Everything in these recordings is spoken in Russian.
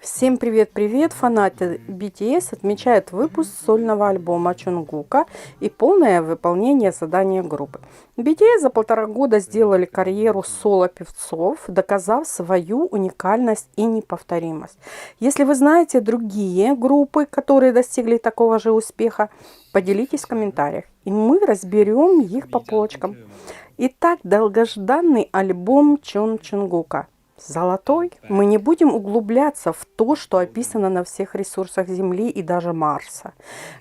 Всем привет-привет! Фанаты BTS отмечают выпуск сольного альбома Чонгука и полное выполнение задания группы. BTS за 1,5 года сделали карьеру соло-певцов, доказав свою уникальность и неповторимость. Если вы знаете другие группы, которые достигли такого же успеха, поделитесь в комментариях, и мы разберем их по полочкам. Итак, долгожданный альбом Чонгука. Золотой. Мы не будем углубляться в то, что описано на всех ресурсах Земли и даже Марса.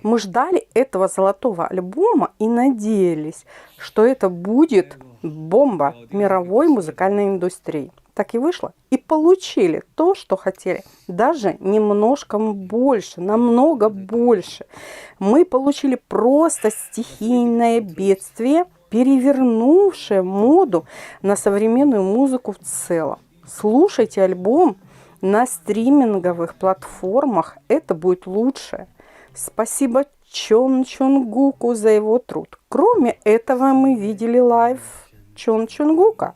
Мы ждали этого золотого альбома и надеялись, что это будет бомба мировой музыкальной индустрии. Так и вышло. И получили то, что хотели. Даже немножко больше, намного больше. Мы получили просто стихийное бедствие, перевернувшее моду на современную музыку в целом. Слушайте альбом на стриминговых платформах, это будет лучше. Спасибо Чонгуку за его труд. Кроме этого, мы видели лайв Чонгука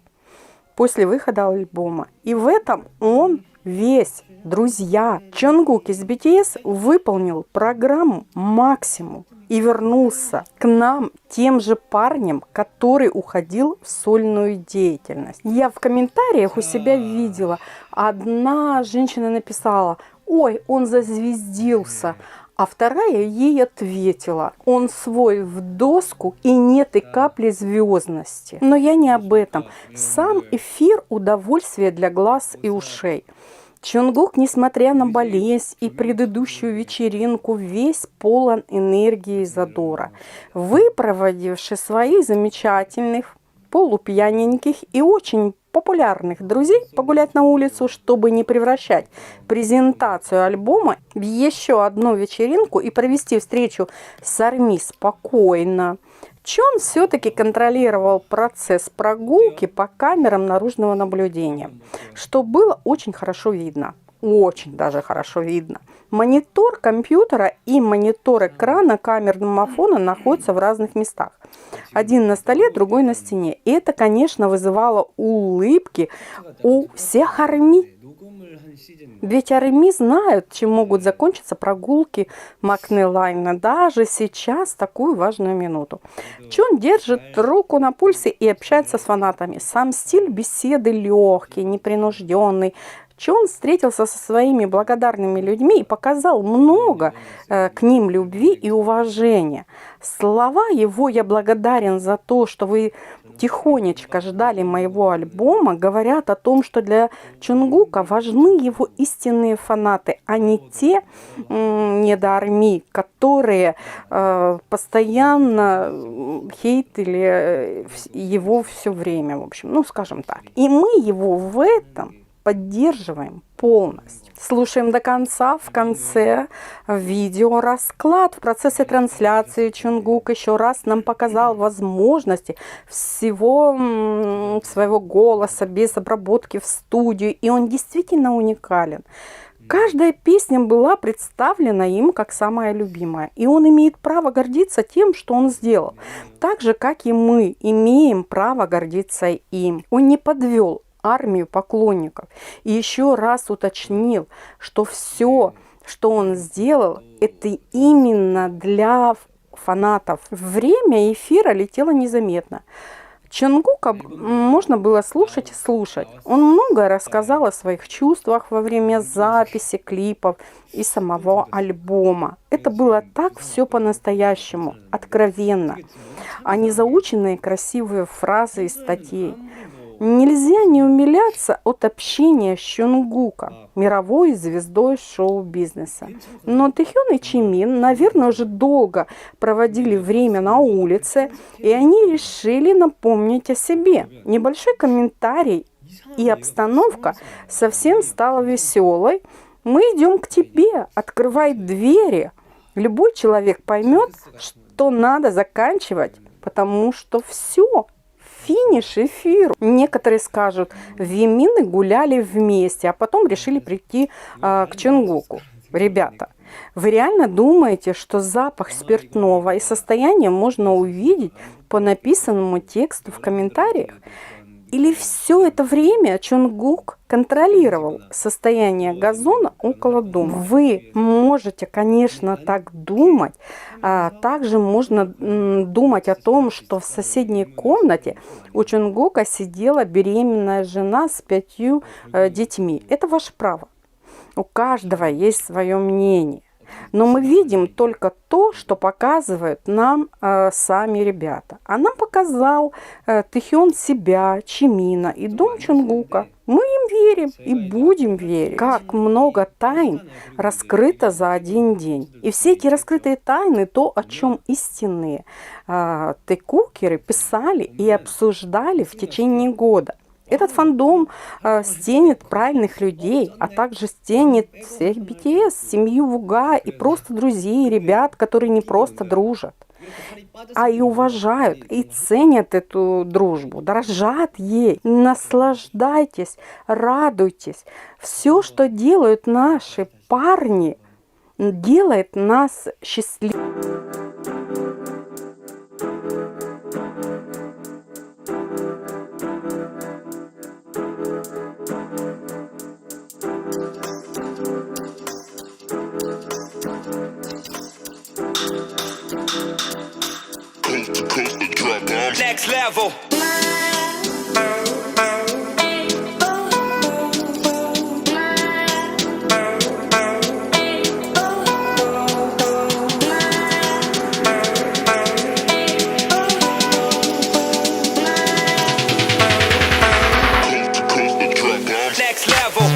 после выхода альбома. И в этом он весь. Друзья, Чонгук из BTS выполнил программу максимум и вернулся к нам тем же парнем, который уходил в сольную деятельность. Я в комментариях у себя видела, одна женщина написала: «Ой, он зазвездился», а вторая ей ответила: «Он свой в доску и нет и капли звездности». Но я не об этом. Сам эфир – удовольствие для глаз и ушей. Чонгук, несмотря на болезнь и предыдущую вечеринку, весь полон энергии и задора, выпроводивший своих замечательных, полупьяненьких и очень популярных друзей погулять на улицу, чтобы не превращать презентацию альбома в еще одну вечеринку и провести встречу с ARMY спокойно. Чон все-таки контролировал процесс прогулки по камерам наружного наблюдения, что было очень хорошо видно. Очень даже хорошо видно. Монитор компьютера и монитор экрана камерного фона находятся в разных местах. Один на столе, другой на стене. И это, конечно, вызывало улыбки у всех ARMY. Ведь ARMY знают, чем могут закончиться прогулки Макнелайна даже сейчас, в такую важную минуту. Чон держит руку на пульсе и общается с фанатами. Сам стиль беседы легкий, непринужденный. Чон встретился со своими благодарными людьми и показал много к ним любви и уважения. Слова его «я благодарен за то, что вы тихонечко ждали моего альбома» говорят о том, что для Чонгука важны его истинные фанаты, а не те недо-ARMY, которые постоянно хейтили его все время, в общем, ну скажем так. И мы его в этом поддерживаем полностью. Слушаем до конца. В конце видео расклад. В процессе трансляции Чонгук еще раз нам показал возможности всего своего голоса без обработки в студию. И он действительно уникален. Каждая песня была представлена им как самая любимая. И он имеет право гордиться тем, что он сделал. Так же, как и мы имеем право гордиться им. Он не подвел армию поклонников и еще раз уточнил, что все, что он сделал, это именно для фанатов. Время эфира летело незаметно. Чонгука можно было слушать и слушать. Он многое рассказал о своих чувствах во время записи клипов и самого альбома. Это было так все по-настоящему, откровенно, а не заученные красивые фразы из статей. Нельзя не умиляться от общения с Чонгуком, мировой звездой шоу-бизнеса. Но Тэхён и Чимин, наверное, уже долго проводили время на улице, и они решили напомнить о себе. Небольшой комментарий, и обстановка совсем стала веселой. «Мы идем к тебе, открывай двери». Любой человек поймет, что надо заканчивать, потому что все. Финиш эфиру. Некоторые скажут, вимины гуляли вместе, а потом решили прийти к Чонгуку. Ребята, вы реально думаете, что запах спиртного и состояние можно увидеть по написанному тексту в комментариях? Или все это время Чонгук контролировал состояние газона около дома? Вы можете, конечно, так думать. Также можно думать о том, что в соседней комнате у Чонгука сидела беременная жена с 5 детьми. Это ваше право. У каждого есть свое мнение. Но мы видим только то, что показывают нам сами ребята. А нам показал Тэхён себя, Чимина и дом Чонгука. Мы им верим и будем верить. Как много тайн раскрыто за один день. И все эти раскрытые тайны, то, о чем истинные тэкукеры писали и обсуждали в течение года. Этот фандом стенет правильных людей, а также стенет всех BTS, семью Вуга и просто друзей, ребят, которые не просто дружат, а и уважают, и ценят эту дружбу, дорожат ей. Наслаждайтесь, радуйтесь. Все, что делают наши парни, делает нас счастливыми. Next level. Next level.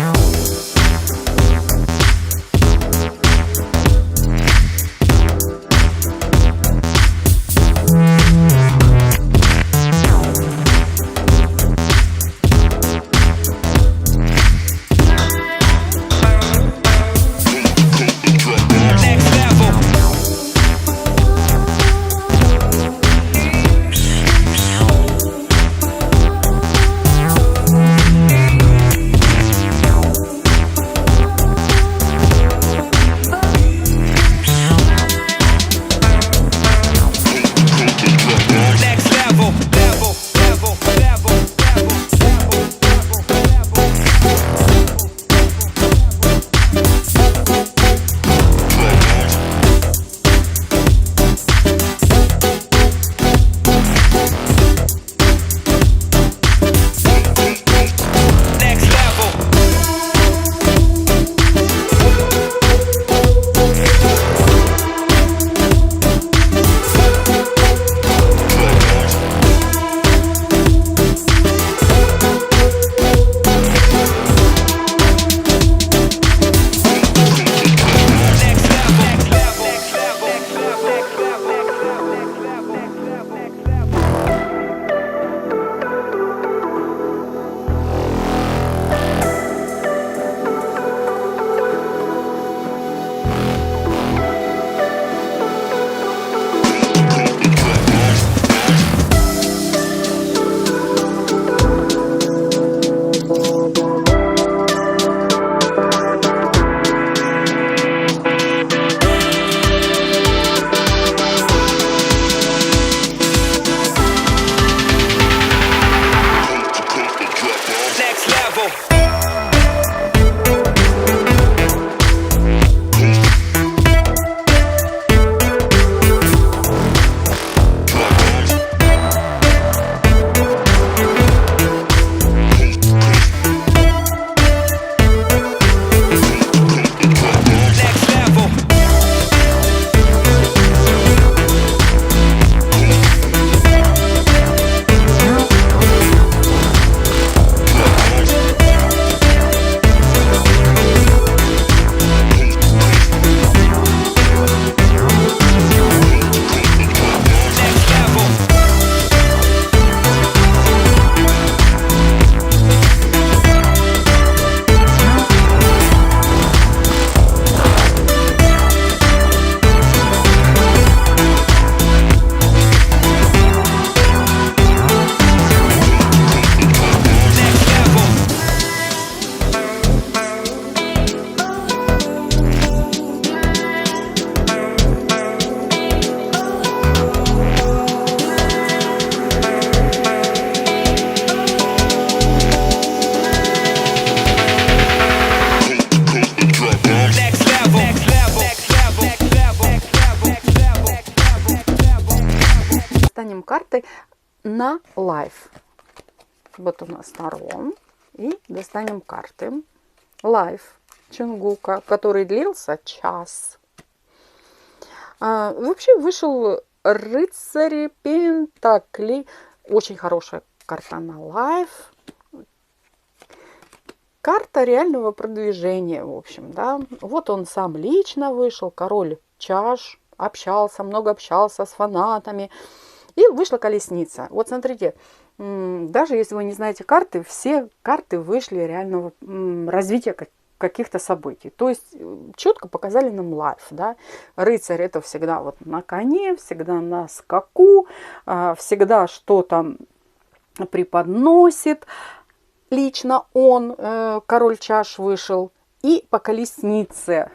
карты на лайф. Вот у нас Тарон. И достанем карты. Лайф Чонгука, который длился час. Вообще вышел рыцарь Пентаклей. Очень хорошая карта на лайф. Карта реального продвижения, в общем, да. Вот он сам лично вышел, король чаш, много общался с фанатами. И вышла колесница. Вот смотрите, даже если вы не знаете карты, все карты вышли реального развития каких-то событий. То есть четко показали нам лайф, да. Рыцарь это всегда вот на коне, всегда на скаку, всегда что-то преподносит. Лично он, король чаш, вышел. И по колеснице.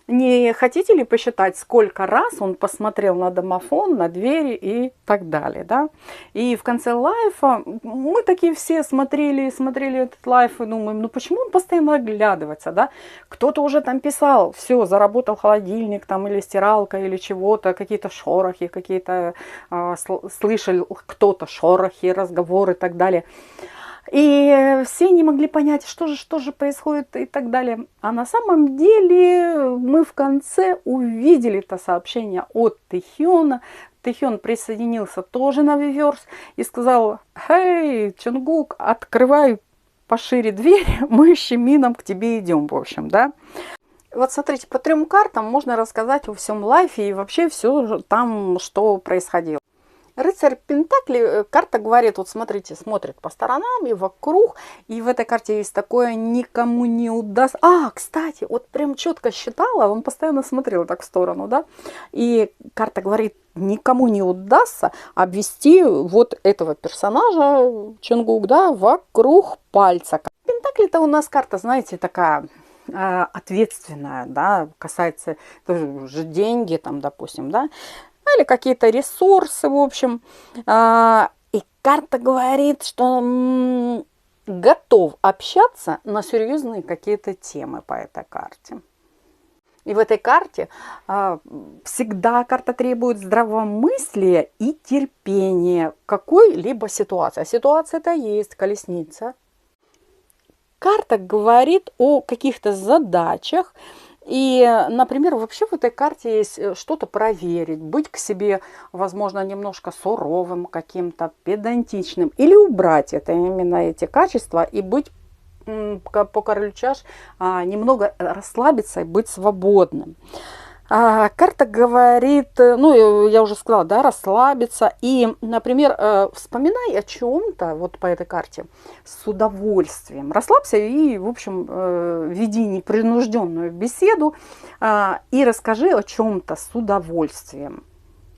Не хотите ли посчитать, сколько раз он посмотрел на домофон, на двери и так далее, да? И в конце лайфа мы такие все смотрели этот лайф и думаем, ну почему он постоянно оглядывается, да? Кто-то уже там писал, все, заработал холодильник там или стиралка или чего-то, какие-то шорохи, какие-то слышал кто-то шорохи, разговоры и так далее. И все не могли понять, что же происходит и так далее. А на самом деле мы в конце увидели это сообщение от Тэхёна. Тэхён присоединился тоже на Виверс и сказал: «Хей, Чонгук, открывай пошире дверь, мы с Чимином к тебе идем», в общем, да. Вот смотрите, по 3 картам можно рассказать о всем лайфе и вообще все там, что происходило. Рыцарь Пентакли, карта говорит, вот смотрите, смотрит по сторонам и вокруг, и в этой карте есть такое «никому не удастся». Кстати, вот прям четко считала, он постоянно смотрел так в сторону, да, и карта говорит, никому не удастся обвести вот этого персонажа Чонгук, да, вокруг пальца. Пентакли-то у нас карта, знаете, такая ответственная, да, касается тоже деньги, там, допустим, да, или какие-то ресурсы, в общем. И карта говорит, что готов общаться на серьезные какие-то темы по этой карте. И в этой карте всегда карта требует здравомыслия и терпения в какой-либо ситуации. А ситуация-то есть колесница. Карта говорит о каких-то задачах. И, например, вообще в этой карте есть что-то проверить, быть к себе, возможно, немножко суровым, каким-то педантичным, или убрать это, именно эти качества, и быть по королю чаш немного расслабиться и быть свободным. Карта говорит, ну, я уже сказала, да, расслабиться. И, например, вспоминай о чем-то, вот по этой карте, с удовольствием. Расслабься и, в общем, веди непринужденную беседу и расскажи о чем-то с удовольствием.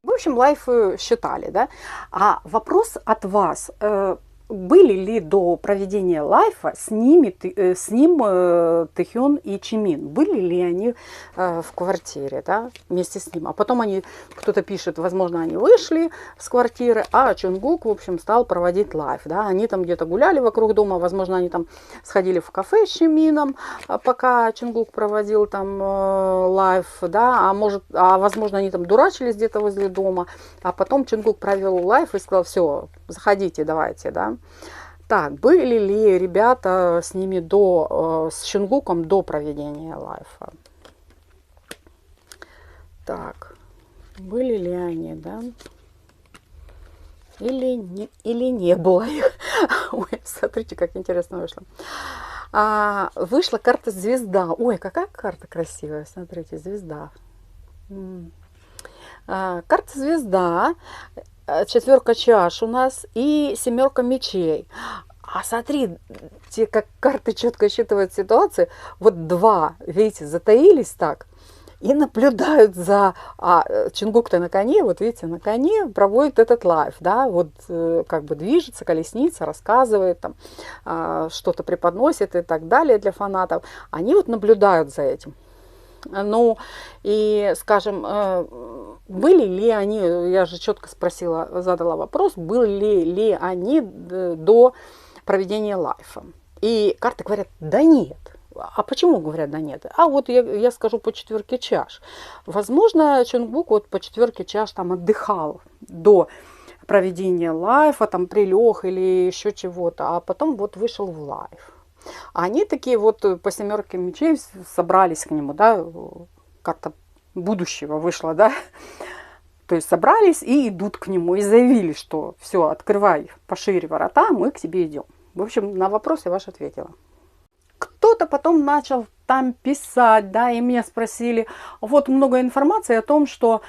В общем, лайфы считали, да. А вопрос от вас. Были ли до проведения лайфа с ним Тэхён и Чимин? Были ли они в квартире, да, вместе с ним? А потом кто-то пишет, возможно, они вышли с квартиры, а Чонгук, в общем, стал проводить лайф. Да? Они там где-то гуляли вокруг дома, возможно, они там сходили в кафе с Чимином, пока Чонгук проводил там лайф, да, возможно, они там дурачились где-то возле дома, а потом Чонгук провел лайф и сказал: все, заходите, давайте, да. Так, были ли ребята с ними с Чонгуком до проведения лайфа? Так, были ли они, да? Или не было их? Ой, смотрите, как интересно вышло. Вышла карта звезда. Ой, какая карта красивая, смотрите, звезда. Карта звезда. 4 чаш у нас и 7 мечей. А смотри, как карты четко считывают ситуацию. Вот 2, видите, затаились так и наблюдают за... Чонгук-то на коне, вот видите, на коне проводит этот лайф, да, вот как бы движется колесница, рассказывает, там что-то преподносит и так далее для фанатов. Они вот наблюдают за этим. Ну, и, скажем, были ли они, я же четко задала вопрос, были ли они до проведения лайфа. И карты говорят: да нет. А почему говорят да нет? Вот я скажу по 4 чаш. Возможно, Чонгук вот по 4 чаш там отдыхал до проведения лайфа, там прилег или еще чего-то, а потом вот вышел в лайф. А они такие вот по семерке мечей собрались к нему, да, карта будущего вышла, да, то есть собрались и идут к нему и заявили, что все, открывай пошире ворота, мы к тебе идем. В общем, на вопрос я ваш ответила. Кто-то потом начал там писать, да, и меня спросили, вот много информации о том, что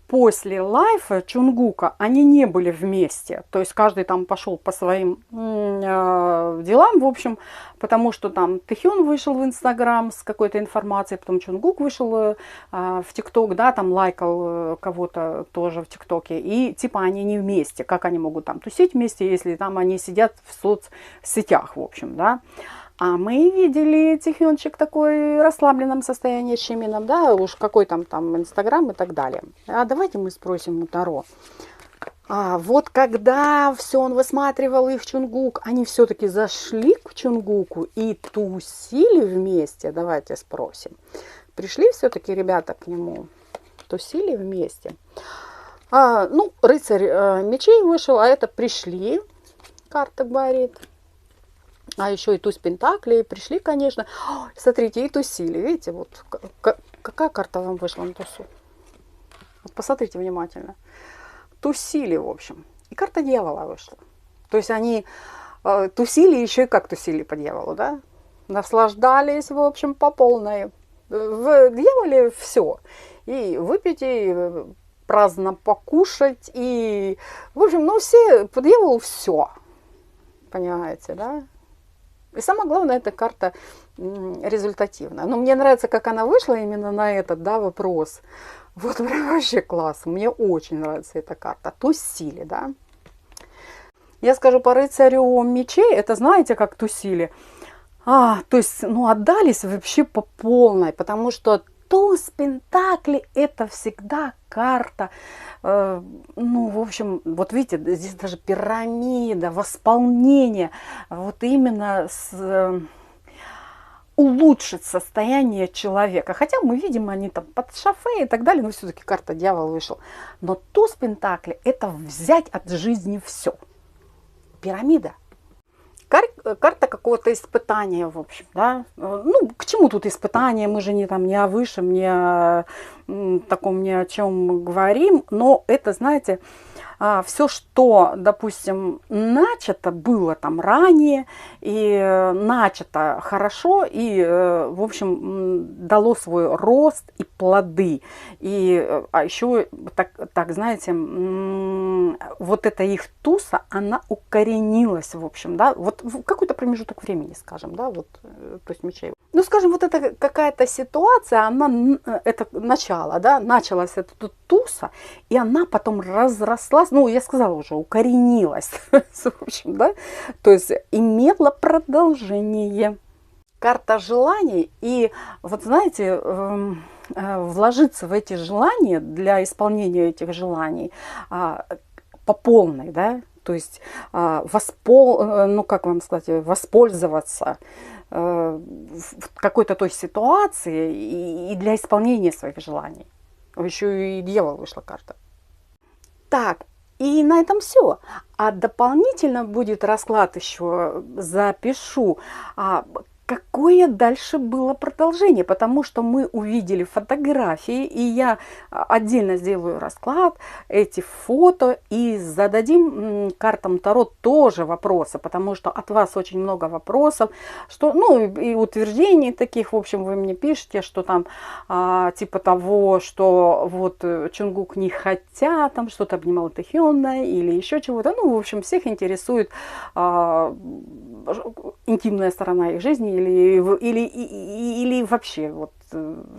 после лайфа Чонгука они не были вместе, то есть каждый там пошел по своим делам, в общем, потому что там Тэхён вышел в Инстаграм с какой-то информацией, потом Чонгук вышел в ТикТок, да, там лайкал кого-то тоже в ТикТоке, и типа они не вместе, как они могут там тусить вместе, если там они сидят в соцсетях, в общем, да. А мы видели Тэхёнчик такой в расслабленном состоянии с Чимином, да, уж какой там Инстаграм и так далее. А давайте мы спросим у Таро. Вот когда все он высматривал их Чонгук, они все-таки зашли к Чонгуку и тусили вместе? Давайте спросим. Пришли все-таки ребята к нему, тусили вместе? Ну, рыцарь мечей вышел, а это пришли, карта говорит. А еще и туз пентаклей пришли, конечно. Смотрите, и тусили. Видите, вот какая карта вам вышла на тусу? Вот посмотрите внимательно. Тусили, в общем. И карта дьявола вышла. То есть они тусили, еще и как тусили по дьяволу, да? Наслаждались, в общем, по полной. В дьяволе все. И выпить, и праздно покушать, и, в общем, ну все, по дьяволу все. Понимаете, да? И самое главное, эта карта результативная. Но мне нравится, как она вышла именно на этот, да, вопрос. Вот прям вообще класс. Мне очень нравится эта карта. Тусили, да. Я скажу по рыцарю мечей, это знаете, как тусили? То есть, ну, отдались вообще по полной, потому что туз пентаклей это всегда карта, ну, в общем, вот видите, здесь даже пирамида, восполнение, вот именно улучшить состояние человека. Хотя мы видим, они там под шофе и так далее, но все-таки карта дьявол вышел. Но туз пентаклей это взять от жизни все. Пирамида. Карта какого-то испытания, в общем, да. Ну, к чему тут испытания? Мы же не о высшем, не о таком, ни о чем говорим. Но это, знаете, все, что, допустим, начато было там ранее, и начато хорошо, и, в общем, дало свой рост и плоды. И, а еще, так, знаете, вот эта их туса, она укоренилась, в общем, да, вот в какой-то промежуток времени, скажем, да, вот, то есть мечей. Ну, скажем, вот это какая-то ситуация, она, это начало, да, началась эта туса, и она потом разрослась, ну, я сказала уже, укоренилась, в общем, да, то есть имела продолжение. Карта желаний, и вот знаете, вложиться в эти желания, для исполнения этих желаний по полной, да, то есть ну, как вам сказать, воспользоваться в какой-то той ситуации и для исполнения своих желаний. Еще и дьявол вышла карта. Так, и на этом все. А дополнительно будет расклад, еще запишу, какое дальше было продолжение, потому что мы увидели фотографии, и я отдельно сделаю расклад, эти фото, и зададим картам Таро тоже вопросы, потому что от вас очень много вопросов, что, ну, и утверждений таких, в общем, вы мне пишете, что там, типа того, что вот Чонгук не хотя, там что-то обнимал Тэхёна или еще чего-то, ну, в общем, всех интересует интимная сторона их жизни или вообще вот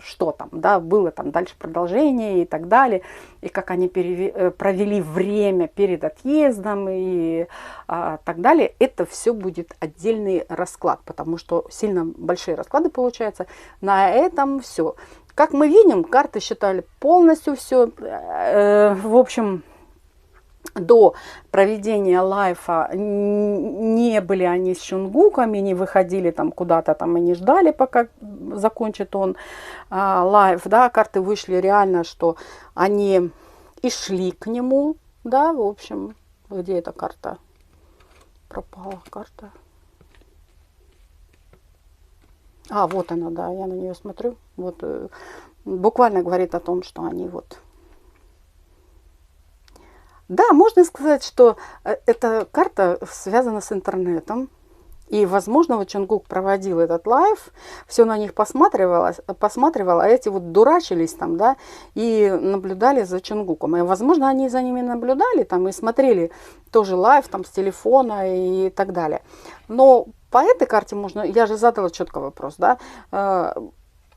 что там, да, было там дальше продолжение и так далее, и как они провели время перед отъездом и так далее. Это все будет отдельный расклад, потому что сильно большие расклады получаются. На этом все. Как мы видим, карты считали полностью все. В общем, до проведения лайфа не были они с Чонгуками, не выходили там куда-то там и не ждали, пока закончит он лайф, да, карты вышли реально, что они и шли к нему, да, в общем, Где эта карта? Пропала карта. А, вот она, да, я на нее смотрю. Вот буквально говорит о том, что они вот... Да, можно сказать, что эта карта связана с интернетом. И, возможно, вот Чонгук проводил этот лайв, все на них посматривал, а эти вот дурачились там, да, и наблюдали за Чонгуком. И, возможно, они за ними наблюдали там и смотрели тоже лайв там с телефона и так далее. Но по этой карте можно, я же задала четко вопрос, да,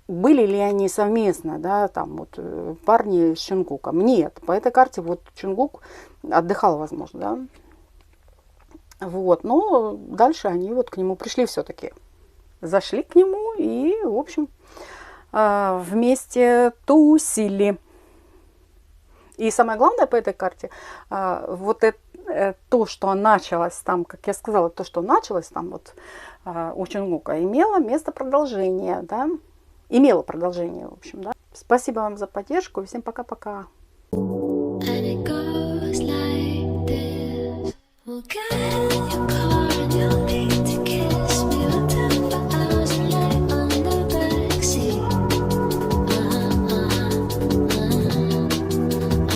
были ли они совместно, да, там вот парни с Чонгуком? Нет, по этой карте вот Чонгук отдыхал, возможно, да. Вот, но дальше они вот к нему пришли все-таки. Зашли к нему и, в общем, вместе тусили. И самое главное по этой карте, вот это, то, что началось там, как я сказала, то, что началось там вот у Чонгука, имело место продолжения, да. Имело продолжение, в общем, да. Спасибо вам за поддержку и всем пока-пока. And it goes like this. We'll get you